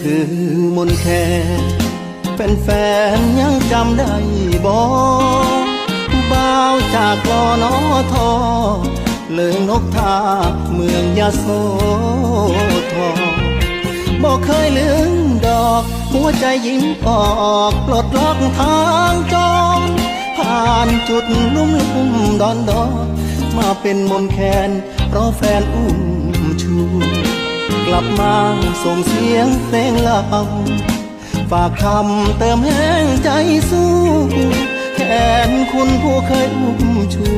คือมนต์แคนเป็นแฟนยังจำได้บ่บ่าวจากลอนอทอเลิงนกทาเมืองยะโสธรบ่เคยลืมดอกหัวใจยิ้มออกปลดล็อกทางจองผ่านจุดลุ่มดอนมาเป็นมนต์แคนเพราะแฟนอุ้มชูกลับมาส่งเสียงเพลงลำฝากคำเติมแห้งใจสู้แทนคุณผู้เคยอุ้มชู